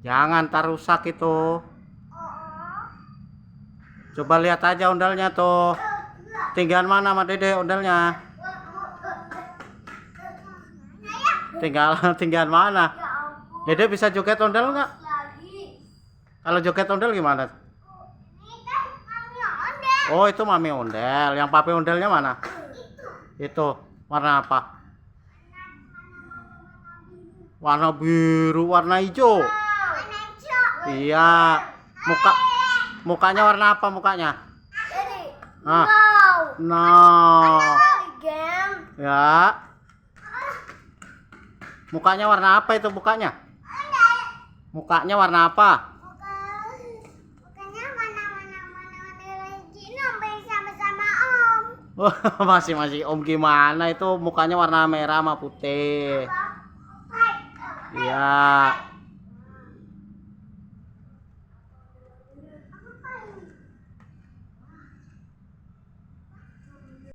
Jangan, tar rusak itu. Coba lihat aja ondalnya tuh. Tinggal mana Mak Dede ondalnya? Tinggal mana? Dede bisa joget ondel nggak? Kalau joget ondel gimana? Oh, itu mami ondel. Yang papi ondelnya mana? Itu warna apa? Warna biru, warna hijau. Iya. Mukanya warna apa mukanya? Ah. No. Ya. Mukanya warna apa itu mukanya? Mukanya warna apa? Masih Om gimana itu mukanya warna merah sama putih. Iya.